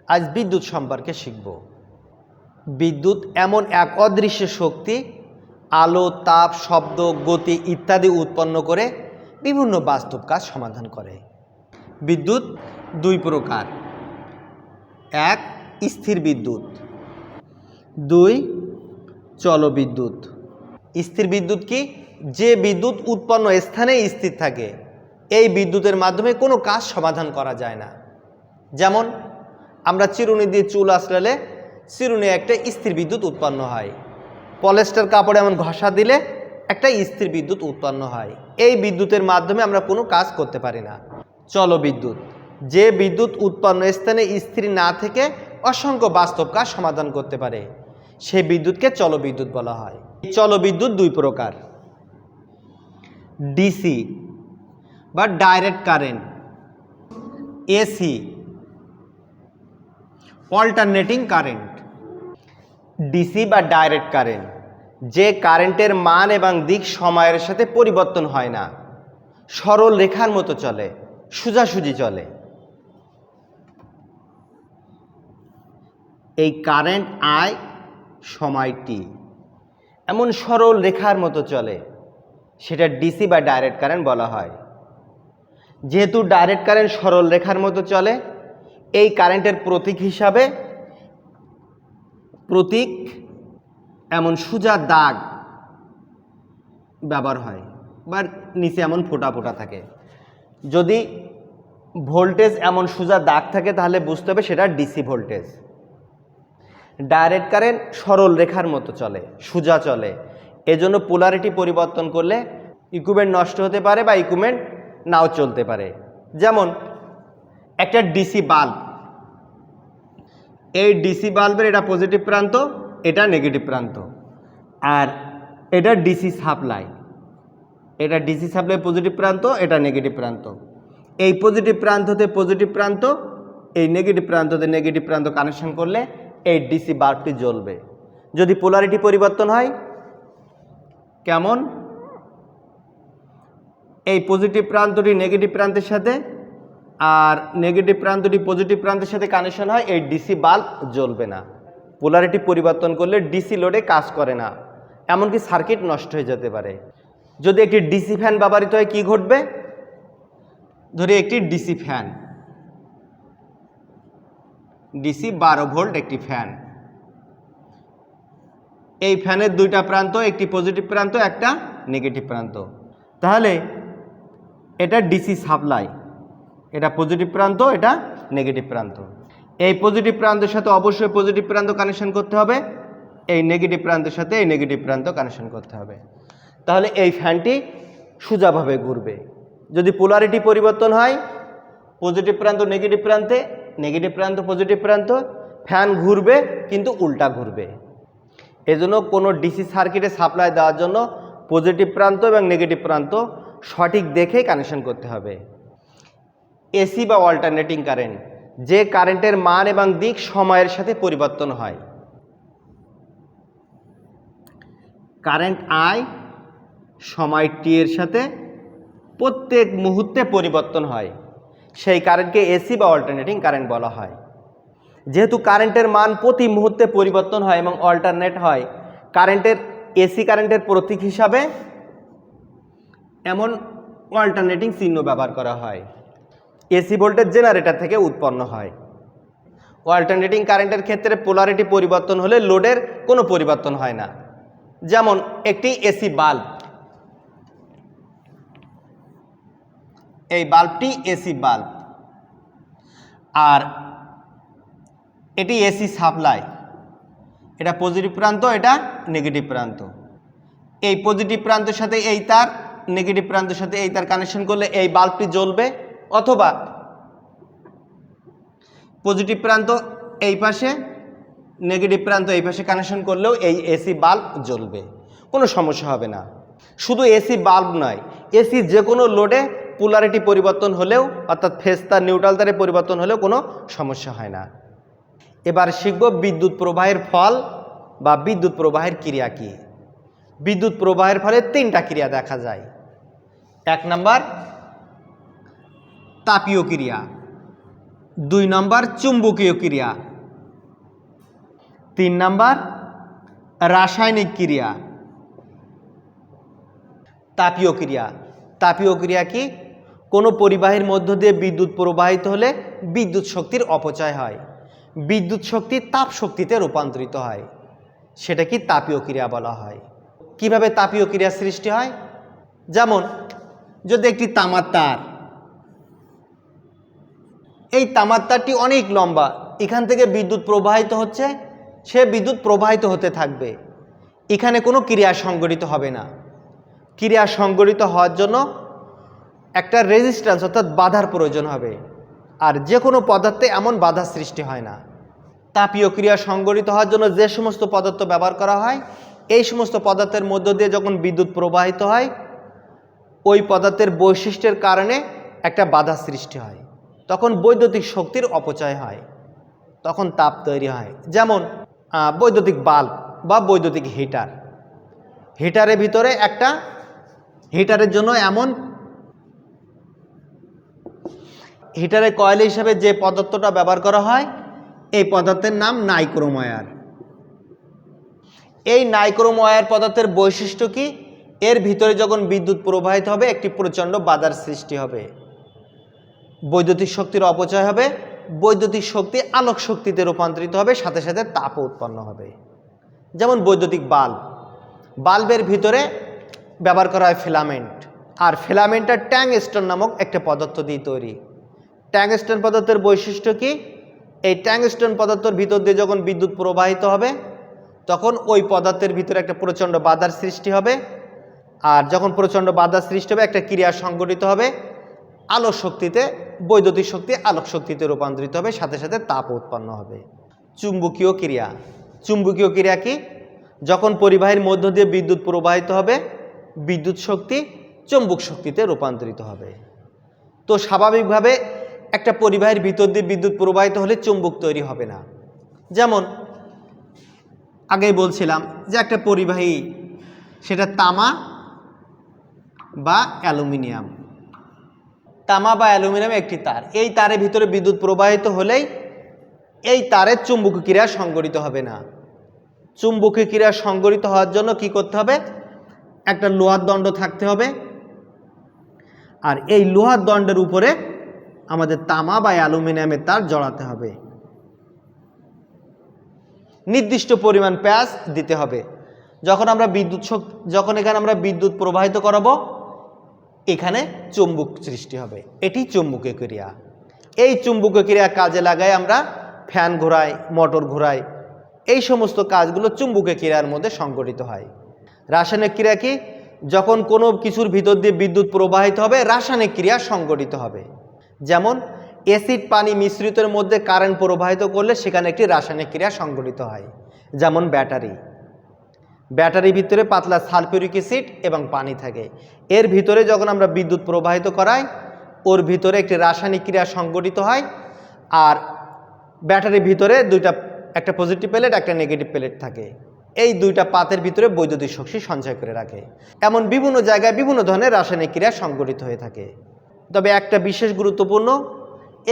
আজ বিদ্যুৎ সম্পর্কে শিখব। বিদ্যুৎ এমন এক অদৃশ্য শক্তি, আলো, তাপ, শব্দ, গতি ইত্যাদি উৎপন্ন করে বিভিন্ন বাস্তব কাজ সমাধান করে। বিদ্যুৎ দুই প্রকার, এক স্থির বিদ্যুৎ, দুই চলবিদ্যুৎ। স্থির বিদ্যুৎ কি? যে বিদ্যুৎ উৎপন্ন স্থানে স্থির থাকে। এই বিদ্যুতের মাধ্যমে কোনো কাজ সমাধান করা যায় না। যেমন আমরা চিরুনি দিয়ে চুল আঁচড়ালে চিরুনি একটা স্থির বিদ্যুৎ উৎপন্ন হয়। পলিস্টার কাপড়ে এমন ঘষা দিলে একটা স্থির বিদ্যুৎ উৎপন্ন হয়। এই বিদ্যুতের মাধ্যমে আমরা কোনো কাজ করতে পারি না। চলবিদ্যুৎ, যে বিদ্যুৎ উৎপন্ন স্থানে স্থির না থেকে অসংখ্য বাস্তব কাজ সমাধান করতে পারে, সেই বিদ্যুৎকে চলবিদ্যুৎ বলা হয়। চলবিদ্যুৎ দুই প্রকার, ডিসি বা direct current, AC alternating current. DC বা ডাইরেক্ট কারেন্ট, যে কারেন্টের মান এবং দিক সময়ের সাথে পরিবর্তন হয় না, সরল রেখার মতো চলে, সোজাসুজি চলে। এই কারেন্ট আই সময় টি এমন সরল রেখার মতো চলে, সেটা ডিসি বা ডাইরেক্ট কারেন্ট বলা হয়। যেহেতু ডাইরেক্ট কারেন্ট সরল রেখার মতো চলে, এই কারেন্টের প্রতীক হিসাবে এমন সোজা দাগ ব্যবহার হয় বা নিচে এমন ফোঁটা ফোঁটা থাকে। যদি ভোল্টেজ এমন সোজা দাগ থাকে তাহলে বুঝতে হবে সেটা ডিসি ভোল্টেজ। ডাইরেক্ট কারেন্ট সরল রেখার মতো চলে, সোজা চলে। এজন্য পোলারিটি পরিবর্তন করলে ইকুইপমেন্ট নষ্ট হতে পারে বা ইকুইপমেন্ট নাও চলতে পারে। যেমন একটা ডিসি বাল্ব, এই ডিসি বাল্বের এটা পজিটিভ প্রান্ত, এটা নেগেটিভ প্রান্ত, আর এটা ডিসি সাপ্লাই, এটা ডিসি সাপ্লাই পজিটিভ প্রান্ত, এটা নেগেটিভ প্রান্ত। এই পজিটিভ প্রান্ততে পজিটিভ প্রান্ত, এই নেগেটিভ প্রান্ততে নেগেটিভ প্রান্ত কানেকশন করলে এই ডিসি বাল্বটি জ্বলবে। যদি পোলারিটি পরিবর্তন হয়, কেমন? এই পজিটিভ প্রান্তটি নেগেটিভ প্রান্তের সাথে আর নেগেটিভ প্রান্তটি পজিটিভ প্রান্তের সাথে কানেকশন হয়, এই ডিসি বাল্ব জ্বলবে না। পোলারিটি পরিবর্তন করলে ডিসি লোডে কাজ করে না, এমনকি সার্কিট নষ্ট হয়ে যেতে পারে। যদি একটি ডিসি ফ্যান ব্যবহৃত হয়, কি ঘটবে? ধরি একটি ডিসি ফ্যান, ডিসি 12 ভোল্ট একটি ফ্যান। এই ফ্যানের দুইটা প্রান্ত, একটি পজিটিভ প্রান্ত, একটা নেগেটিভ প্রান্ত। তাহলে এটা ডিসি সাপ্লাই, এটা পজিটিভ প্রান্ত, এটা নেগেটিভ প্রান্ত। এই পজিটিভ প্রান্তের সাথে অবশ্যই পজিটিভ প্রান্ত কানেকশন করতে হবে, এই নেগেটিভ প্রান্তের সাথে এই নেগেটিভ প্রান্ত কানেকশন করতে হবে। তাহলে এই ফ্যানটি সোজাভাবে ঘুরবে। যদি পোলারিটি পরিবর্তন হয়, পজিটিভ প্রান্ত নেগেটিভ প্রান্তে, নেগেটিভ প্রান্ত পজিটিভ প্রান্ত, ফ্যান ঘুরবে কিন্তু উল্টা ঘুরবে। এজন্য কোনো ডিসি সার্কিটে সাপ্লাই দেওয়ার জন্য পজিটিভ প্রান্ত এবং নেগেটিভ প্রান্ত সঠিক দেখে কানেকশন করতে হবে। এসি বা অল্টারনেটিং কারেন্ট, যে কারেন্টের মান এবং দিক সময়ের সাথে পরিবর্তন হয়। কারেন্ট আই সময় টি এর সাথে প্রত্যেক মুহূর্তে পরিবর্তন হয়, সেই কারেন্টকে এসি বা অল্টারনেটিং কারেন্ট বলা হয়। যেহেতু কারেন্টের মান প্রতি মুহূর্তে পরিবর্তন হয় এবং অল্টারনেট হয়, কারেন্টের এসি কারেন্টের প্রতীক হিসাবে এমন অল্টারনেটিং চিহ্ন ব্যবহার করা হয়। এসি ভোল্টেজ জেনারেটর থেকে উৎপন্ন হয়। অল্টারনেটিং কারেন্টের ক্ষেত্রে পোলারিটি পরিবর্তন হলে লোডের কোনো পরিবর্তন হয় না। যেমন একটি এসি বাল্ব, এই বাল্বটি এসি বাল্ব, আর এটি এসি সাপ্লাই, এটা পজিটিভ প্রান্ত, এটা নেগেটিভ প্রান্ত। এই পজিটিভ প্রান্তের সাথে এই তার, নেগেটিভ প্রান্তের সাথে এই তার কানেকশন করলে এই বাল্বটি জ্বলবে, অথবা পজিটিভ প্রান্ত এই পাশে, নেগেটিভ প্রান্ত এই পাশে কানেকশন করলেও এই এসি বাল্ব জ্বলবে, কোনো সমস্যা হবে না। শুধু এসি বাল্ব নয়, এসি যে কোনো লোডে পোলারিটি পরিবর্তন হলেও, অর্থাৎ ফেজ তার নিউট্রাল তারে পরিবর্তন হলেও কোনো সমস্যা হয় না। এবার শিখব বিদ্যুৎ প্রবাহের ফল বা বিদ্যুৎ প্রবাহের ক্রিয়া কি। বিদ্যুৎ প্রবাহের ফলে তিনটা ক্রিয়া দেখা যায়। এক নাম্বার তাপীয় ক্রিয়া, 2 নম্বর চুম্বকীয় ক্রিয়া, 3 নম্বর রাসায়নিক ক্রিয়া। তাপীয় ক্রিয়া, তাপীয় ক্রিয়া কি? কোনো পরিবাহীর মধ্য দিয়ে বিদ্যুৎ প্রবাহিত হলে বিদ্যুৎ শক্তির অপচয় হয়, বিদ্যুৎ শক্তি তাপ শক্তিতে রূপান্তরিত হয়, সেটা কি তাপীয় ক্রিয়া বলা হয়। কিভাবে তাপীয় ক্রিয়া সৃষ্টি হয়? যেমন যদি একটি তামার তার, এই তামার তারটি অনেক লম্বা, এখান থেকে বিদ্যুৎ প্রবাহিত হচ্ছে, সে বিদ্যুৎ প্রবাহিত হতে থাকবে, এখানে কোনো ক্রিয়া সংঘটিত হবে না। ক্রিয়া সংঘটিত হওয়ার জন্য একটা রেজিস্ট্যান্স অর্থাৎ বাধার প্রয়োজন হবে, আর যে কোনো পদার্থে এমন বাধা সৃষ্টি হয় না। তাপীয় ক্রিয়া সংঘটিত হওয়ার জন্য যে সমস্ত পদার্থ ব্যবহার করা হয়, এই সমস্ত পদার্থের মধ্য দিয়ে যখন বিদ্যুৎ প্রবাহিত হয়, ওই পদার্থের বৈশিষ্ট্যের কারণে একটা বাধা সৃষ্টি হয়, তখন বৈদ্যুতিক শক্তির অপচয় হয়, তখন তাপ তৈরি হয়। যেমন বৈদ্যুতিক বাল্ব বা বৈদ্যুতিক হিটার, হিটারের ভিতরে একটা হিটারের জন্য এমন হিটারের কয়েল হিসাবে যে পদার্থটা ব্যবহার করা হয়, এই পদার্থের নাম নাইক্রোম ওয়্যার। এই নাইক্রোম ওয়্যার পদার্থের বৈশিষ্ট্য কি? এর ভিতরে যখন বিদ্যুৎ প্রবাহিত হবে একটি প্রচণ্ড বাধার সৃষ্টি হবে, বৈদ্যুতিক শক্তির অপচয় হবে, বৈদ্যুতিক শক্তি আলোক শক্তিতে রূপান্তরিত হবে, সাথে সাথে তাপও উৎপন্ন হবে। যেমন বৈদ্যুতিক বাল্ব, বাল্বের ভিতরে ব্যবহার করা হয় ফিলামেন্ট, আর ফিলামেন্টটা ট্যাংস্টন নামক একটা পদার্থ দিয়ে তৈরি। ট্যাংস্টন পদার্থের বৈশিষ্ট্য কি? এই ট্যাংস্টন পদার্থের ভিতর দিয়ে যখন বিদ্যুৎ প্রবাহিত হবে, তখন ওই পদার্থের ভিতরে একটা প্রচণ্ড বাধার সৃষ্টি হবে, আর যখন প্রচণ্ড বাধার সৃষ্টি হবে একটা ক্রিয়া সংঘটিত হবে, আলোক শক্তিতে, বৈদ্যুতিক শক্তি আলোক শক্তিতে রূপান্তরিত হবে, সাথে সাথে তাপ উৎপন্ন হবে। চুম্বকীয় ক্রিয়া, চুম্বকীয় ক্রিয়া কি? যখন পরিবাহীর মধ্য দিয়ে বিদ্যুৎ প্রবাহিত হবে, বিদ্যুৎ শক্তি চুম্বক শক্তিতে রূপান্তরিত হবে। তো স্বাভাবিকভাবে একটা পরিবাহীর ভিতর দিয়ে বিদ্যুৎ প্রবাহিত হলে চুম্বক তৈরি হবে না। যেমন আগেই বলছিলাম যে একটা পরিবাহী, সেটা তামা বা অ্যালুমিনিয়াম, তামা বা অ্যালুমিনিয়াম একটি তার, এই তারের ভিতরে বিদ্যুৎ প্রবাহিত হলেই এই তারের চুম্বকীয় ক্রিয়া সংঘটিত হবে না। চুম্বকীয় ক্রিয়া সংঘটিত হওয়ার জন্য কি করতে হবে? একটা লোহার দণ্ড থাকতে হবে, আর এই লোহার দণ্ডের উপরে আমাদের তামা বা অ্যালুমিনিয়ামের তার জড়াতে হবে, নির্দিষ্ট পরিমাণ প্যাঁচ দিতে হবে। যখন এখানে আমরা বিদ্যুৎ প্রবাহিত করাবো, এখানে চুম্বক সৃষ্টি হবে, এটি চুম্বকীয় ক্রিয়া। এই চুম্বকীয় ক্রিয়া কাজে লাগাই আমরা ফ্যান ঘোরাই, মোটর ঘোরাই, এই সমস্ত কাজগুলো চুম্বকীয় ক্রিয়ার মধ্যে সংঘটিত হয়। রাসায়নিক ক্রিয়া কি? যখন কোনো কিছুর ভিতর দিয়ে বিদ্যুৎ প্রবাহিত হবে, রাসায়নিক ক্রিয়া সংঘটিত হবে। যেমন অ্যাসিড পানি মিশ্রিতের মধ্যে কারেন্ট প্রবাহিত করলে সেখানে একটি রাসায়নিক ক্রিয়া সংঘটিত হয়। যেমন ব্যাটারি, ব্যাটারির ভিতরে পাতলা সালফিউরিক অ্যাসিড এবং পানি থাকে, এর ভিতরে যখন আমরা বিদ্যুৎ প্রবাহিত করাই, ওর ভিতরে একটি রাসায়নিক ক্রিয়া সংঘটিত হয়, আর ব্যাটারির ভিতরে একটা পজিটিভ প্লেট একটা নেগেটিভ প্লেট থাকে, এই দুইটা পাতের ভিতরে বৈদ্যুতিক শক্তি সঞ্চয় করে রাখে। এমন বিভিন্ন জায়গায় বিভিন্ন ধরনের রাসায়নিক ক্রিয়া সংঘটিত হয়ে থাকে। তবে একটা বিশেষ গুরুত্বপূর্ণ,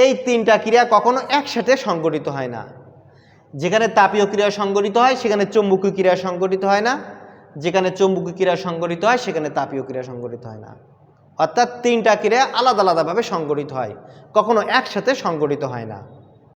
এই তিনটা ক্রিয়া কখনো একসাথে সংঘটিত হয় না। যেখানে তাপীয় ক্রিয়া সংঘটিত হয় সেখানে চুম্বকীয় ক্রিয়া সংঘটিত হয় না, যেখানে চুম্বকীয় ক্রিয়া সংঘটিত হয় সেখানে তাপীয় ক্রিয়া সংঘটিত হয় না। অর্থাৎ তিনটা ক্রিয়া আলাদা আলাদাভাবে সংঘটিত হয়, কখনো একসাথে সংঘটিত হয় না।